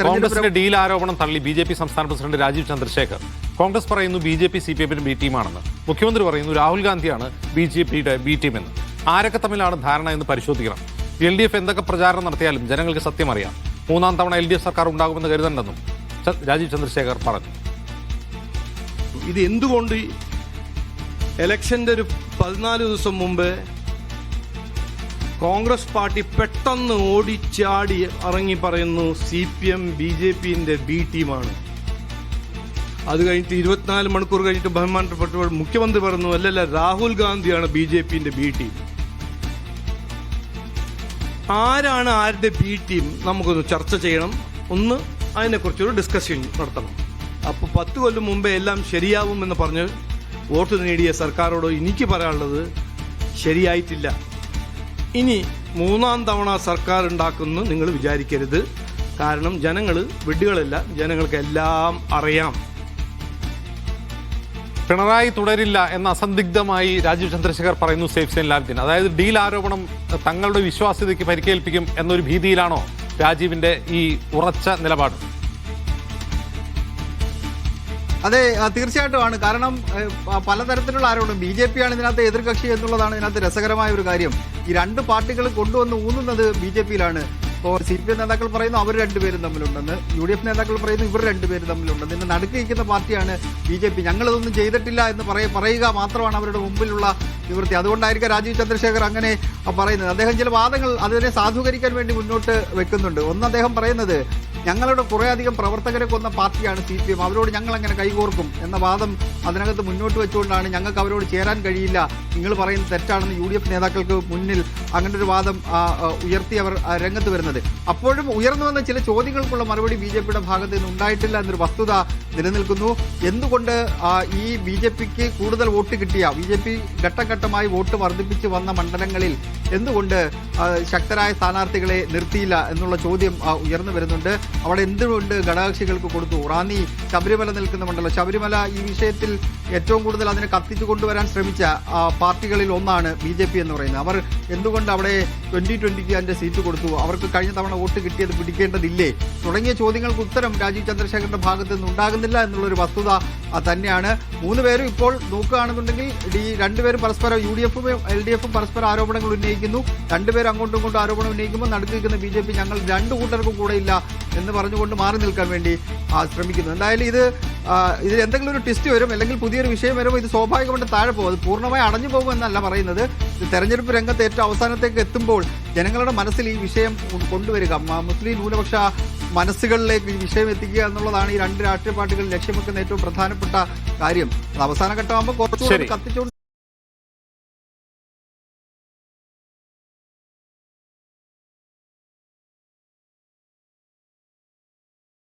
കോൺഗ്രസിന്റെ ഡീൽ ആരോപണം തള്ളി ബി.ജെ.പി. സംസ്ഥാന പ്രസിഡന്റ് രാജീവ് ചന്ദ്രശേഖർ. കോൺഗ്രസ് പറയുന്നു ബി.ജെ.പി. സി.പി.എമ്മിന്റെ ബി ടീമാണെന്ന്. മുഖ്യമന്ത്രി പറയുന്നു രാഹുൽ ഗാന്ധിയാണ് ബി.ജെ.പിയുടെ ബി ടീമെന്ന്. ആരൊക്കെ തമ്മിലാണ് ധാരണ എന്ന് പരിശോധിക്കണം. LDF എന്തൊക്കെ പ്രചാരണം നടത്തിയാലും ജനങ്ങൾക്ക് സത്യം അറിയാം. മൂന്നാം തവണ LDF സർക്കാർ ഉണ്ടാകുമെന്ന് കരുതണ്ടെന്നും രാജീവ് ചന്ദ്രശേഖർ പറഞ്ഞു. ഇത് എന്തുകൊണ്ട് ഇലക്ഷന്റെ ഒരു 14 ദിവസം മുമ്പ് കോൺഗ്രസ് പാർട്ടി പെട്ടെന്ന് ഓടിച്ചാടി ഇറങ്ങി പറയുന്നു CPM ബി.ജെ.പിന്റെ ബി ടീമാണ്. അത് കഴിഞ്ഞിട്ട് 24 മണിക്കൂർ കഴിഞ്ഞിട്ട് ബഹുമാനപ്പെട്ട മുഖ്യമന്ത്രി പറഞ്ഞു അല്ലല്ല രാഹുൽ ഗാന്ധിയാണ് ബി.ജെ.പിന്റെ ബി ടീം. ആരാണ് ആരുടെ ബി ടീം നമുക്കൊന്ന് ചർച്ച ചെയ്യണം. ഒന്ന് അതിനെക്കുറിച്ചൊരു ഡിസ്കഷൻ നടത്തണം. അപ്പോൾ 10 കൊല്ലം മുമ്പേ എല്ലാം ശരിയാവുമെന്ന് പറഞ്ഞ് വോട്ട് നേടിയ സർക്കാരോട് എനിക്ക് പറയാനുള്ളത് ശരിയായിട്ടില്ല. ഇനി മൂന്നാം തവണ സർക്കാർ ഉണ്ടാക്കുമെന്ന് നിങ്ങൾ വിചാരിക്കരുത്. കാരണം ജനങ്ങൾ വിഡ്ഢികളല്ല, ജനങ്ങൾക്ക് എല്ലാം അറിയാം. പിണറായി തുടരില്ല എന്ന അസന്ദിഗ്ധമായി രാജീവ് ചന്ദ്രശേഖർ പറയുന്നു. സേഫ് സൈൻ ലാൽദീൻ, അതായത് ഡീൽ ആരോപണം തങ്ങളുടെ വിശ്വാസ്യതയ്ക്ക് പരിക്കേൽപ്പിക്കും എന്നൊരു ഭീതിയിലാണോ രാജീവിന്റെ ഈ ഉറച്ച നിലപാട്? അതെ, തീർച്ചയായിട്ടുമാണ്. കാരണം പലതരത്തിലുള്ള ആരോപണം. BJP ആണ് ഇതിനകത്ത് എതിർകക്ഷി എന്നുള്ളതാണ് ഇതിനകത്ത് രസകരമായ ഒരു കാര്യം. ഈ രണ്ട് പാർട്ടികൾ കൊണ്ടുവന്ന് ഊന്നുന്നത് BJP-യിലാണ്. ഇപ്പോൾ CPM നേതാക്കൾ പറയുന്നു അവർ രണ്ടുപേരും തമ്മിലുണ്ടെന്ന്, UDF നേതാക്കൾ പറയുന്നു ഇവർ രണ്ടുപേരും തമ്മിലുണ്ടെന്ന്. ഇതിന്റെ നടുക്ക് നിൽക്കുന്ന പാർട്ടിയാണ് BJP. ഞങ്ങളിതൊന്നും ചെയ്തിട്ടില്ല എന്ന് പറയുക മാത്രമാണ് അവരുടെ മുമ്പിലുള്ള നിവൃത്തി. അതുകൊണ്ടായിരിക്കും രാജീവ് ചന്ദ്രശേഖർ അങ്ങനെ പറയുന്നത്. അദ്ദേഹം ചില വാദങ്ങൾ അതിനെ സാധൂകരിക്കാൻ വേണ്ടി മുന്നോട്ട് വെക്കുന്നുണ്ട്. ഒന്ന്, അദ്ദേഹം പറയുന്നത് ഞങ്ങളുടെ കുറേയധികം പ്രവർത്തകരെ കൊന്ന പാർട്ടിയാണ് CPM, അവരോട് ഞങ്ങൾ എങ്ങനെ കൈകോർക്കും എന്ന വാദം അതിനകത്ത് മുന്നോട്ട് വെച്ചുകൊണ്ടാണ് ഞങ്ങൾക്ക് അവരോട് ചേരാൻ കഴിയില്ല, നിങ്ങൾ പറയുന്നത് തെറ്റാണെന്ന് UDF നേതാക്കൾക്ക് മുന്നിൽ അങ്ങനെ ഒരു വാദം ഉയർത്തി അവർ രംഗത്ത് വരുന്നത്. അപ്പോഴും ഉയർന്നു വന്ന ചില ചോദ്യങ്ങൾക്കുള്ള മറുപടി BJP-യുടെ ഭാഗത്ത് നിന്ന് ഉണ്ടായിട്ടില്ല എന്നൊരു വസ്തുത നിലനിൽക്കുന്നു. എന്തുകൊണ്ട് ഈ BJP-ക്ക് കൂടുതൽ വോട്ട് കിട്ടിയ, BJP ഘട്ടഘട്ടമായി വോട്ട് വർദ്ധിപ്പിച്ച് വന്ന മണ്ഡലങ്ങളിൽ എന്തുകൊണ്ട് ശക്തരായ സ്ഥാനാർത്ഥികളെ നിർത്തിയില്ല എന്നുള്ള ചോദ്യം ഉയർന്നു വരുന്നുണ്ട്. അവിടെ എന്തുകൊണ്ട് ഘടകകക്ഷികൾക്ക് കൊടുത്തു? റാന്നി ശബരിമല നിൽക്കുന്ന മണ്ഡലം, ശബരിമല ഈ വിഷയത്തിൽ ഏറ്റവും കൂടുതൽ അതിനെ കത്തിച്ചു കൊണ്ടുവരാൻ ശ്രമിച്ച പാർട്ടികളിൽ ഒന്നാണ് BJP എന്ന് പറയുന്നത്. അവർ എന്തുകൊണ്ട് അവിടെ 2020 അതിന്റെ സീറ്റ് കൊടുത്തു? അവർക്ക് കഴിഞ്ഞ തവണ വോട്ട് കിട്ടിയത് പിടിക്കേണ്ടതില്ലേ? തുടങ്ങിയ ചോദ്യങ്ങൾക്ക് ഉത്തരം രാജീവ് ചന്ദ്രശേഖറിന്റെ ഭാഗത്ത് നിന്ന് ഉണ്ടാകുന്നില്ല എന്നുള്ളൊരു വസ്തുത തന്നെയാണ്. മൂന്നുപേരും ഇപ്പോൾ നോക്കുകയാണെന്നുണ്ടെങ്കിൽ ഈ രണ്ടുപേരും പരസ്പരം UDF-ഉം LDF-ഉം പരസ്പരം ആരോപണങ്ങൾ ഉന്നയിക്കുന്നു. രണ്ടുപേരും അങ്ങോട്ടും ഇങ്ങോട്ടും ആരോപണം ഉന്നയിക്കുമ്പോൾ നടുക്ക് നിൽക്കുന്ന BJP ഞങ്ങൾ രണ്ടു കൂട്ടർക്കും കൂടെ ഇല്ല എന്ന് പറഞ്ഞുകൊണ്ട് മാറി നിൽക്കാൻ വേണ്ടി ശ്രമിക്കുന്നു. എന്തായാലും ഇതിൽ എന്തെങ്കിലും ഒരു ട്വിസ്റ്റ് വരും, അല്ലെങ്കിൽ പുതിയൊരു വിഷയം വരുമ്പോൾ ഇത് സ്വാഭാവികമായിട്ട് താഴെ പോകും. അത് പൂർണ്ണമായി അടഞ്ഞു പോകുമെന്നല്ല പറയുന്നത്. തെരഞ്ഞെടുപ്പ് രംഗത്ത് ഏറ്റവും അവസാനത്തേക്ക് എത്തുമ്പോൾ ജനങ്ങളുടെ മനസ്സിൽ ഈ വിഷയം കൊണ്ടുവരിക, മുസ്ലിം ന്യൂനപക്ഷ മനസ്സുകളിലേക്ക് ഈ വിഷയം എത്തിക്കുക എന്നുള്ളതാണ് ഈ രണ്ട് രാഷ്ട്രീയ പാർട്ടികൾ ലക്ഷ്യം വെക്കുന്ന ഏറ്റവും പ്രധാനപ്പെട്ട കാര്യം. അത് അവസാന ഘട്ടമാകുമ്പോൾ കുറച്ചുകൂടി കത്തിച്ചുകൊണ്ട്